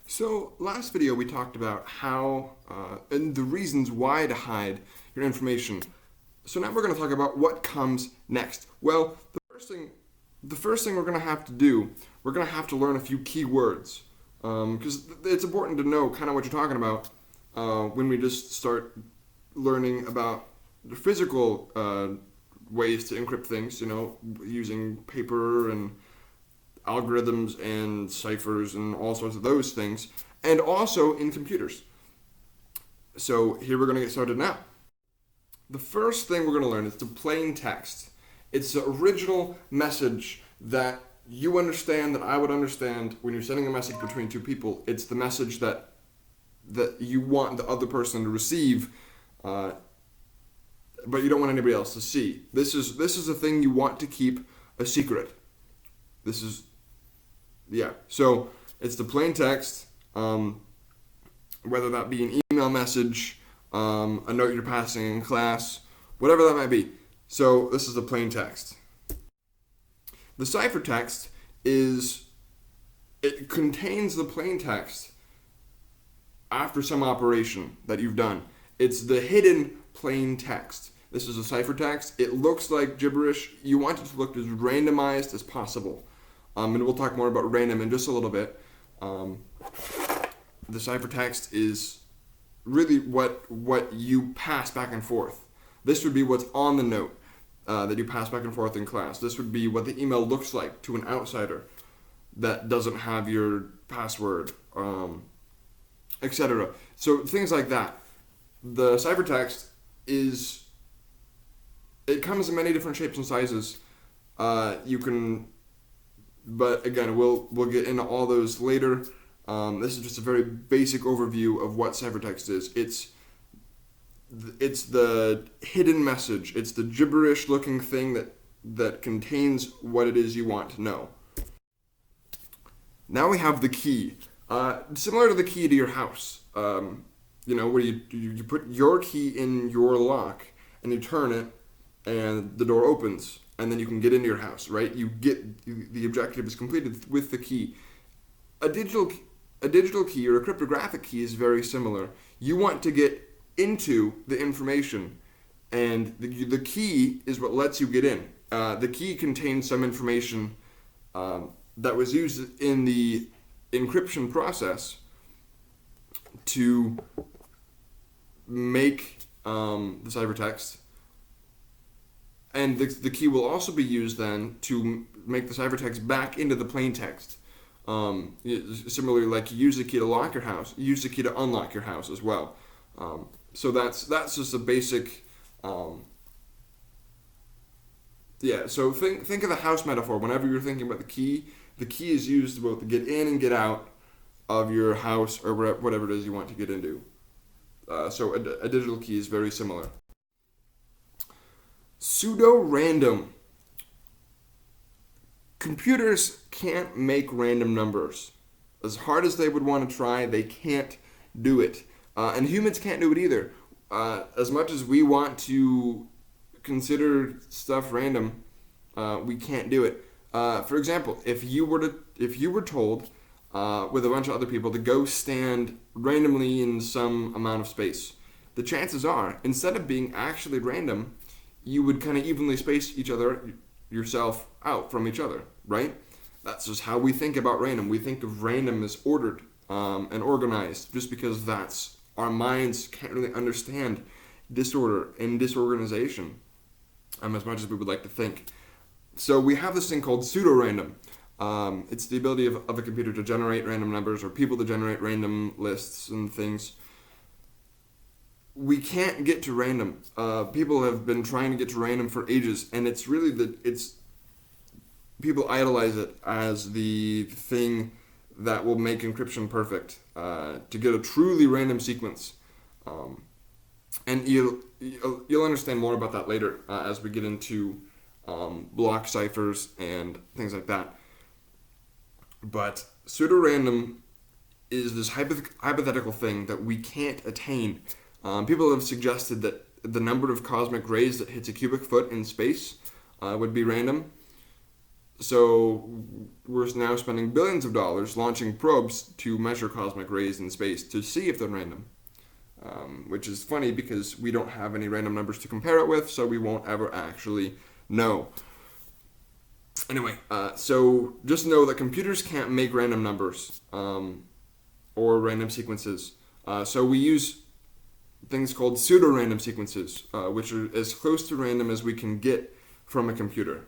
So last video we talked about how and the reasons why to hide your information. So now we're going to talk about what comes next. Well, the first thing we're going to have to do, we're going to have to learn a few key words because it's important to know kind of what you're talking about when we just start learning about the physical ways to encrypt things. Using paper and algorithms and ciphers and all sorts of those things, and also in computers. So here we're going to get started now. The first thing we're going to learn is the plain text. It's the original message that you understand, that I would understand when you're sending a message between two people. It's the message that you want the other person to receive, but you don't want anybody else to see. This is a thing you want to keep a secret. So it's the plain text, whether that be an email message, a note you're passing in class, whatever that might be. So this is the plain text. The ciphertext it contains the plain text after some operation that you've done. It's the hidden plain text. This is a ciphertext. It looks like gibberish. You want it to look as randomized as possible. And we'll talk more about random in just a little bit. The ciphertext is really what you pass back and forth. This would be what's on the note that you pass back and forth in class. This would be what the email looks like to an outsider that doesn't have your password, etc. So things like that. The ciphertext it comes in many different shapes and sizes. But again, we'll get into all those later. This is just a very basic overview of what ciphertext is. It's the hidden message. It's the gibberish-looking thing that contains what it is you want to know. Now we have the key. Similar to the key to your house. Where you put your key in your lock and you turn it and the door opens. And then you can get into your house, right? The objective is completed with the key. A digital key or a cryptographic key is very similar. You want to get into the information, and the key is what lets you get in. The key contains some information that was used in the encryption process to make the ciphertext. And the key will also be used then to make the ciphertext back into the plain text. Similarly, like you use the key to lock your house, you use the key to unlock your house as well. So that's just a basic. So think of the house metaphor. Whenever you're thinking about the key is used both to get in and get out of your house or whatever it is you want to get into. So a digital key is very similar. Pseudo-random. Computers can't make random numbers. As hard as they would want to try, they can't do it. And humans can't do it either. As much as we want to consider stuff random, we can't do it. For example, if you were told with a bunch of other people to go stand randomly in some amount of space, the chances are, instead of being actually random, you would kind of evenly space yourself out from each other, right? That's just how we think about random. We think of random as ordered and organized, just because our minds can't really understand disorder and disorganization as much as we would like to think. So we have this thing called pseudo-random. It's the ability of a computer to generate random numbers or people to generate random lists and things. We can't get to random. People have been trying to get to random for ages, and it's really people idolize it as the thing that will make encryption perfect, to get a truly random sequence. And you'll understand more about that later as we get into block ciphers and things like that. But pseudo-random is this hypothetical thing that we can't attain. People have suggested that the number of cosmic rays that hits a cubic foot in space would be random. So we're now spending billions of dollars launching probes to measure cosmic rays in space to see if they're random. Which is funny because we don't have any random numbers to compare it with, so we won't ever actually know. Anyway, so just know that computers can't make random numbers or random sequences. So we use things called pseudo-random sequences, which are as close to random as we can get from a computer.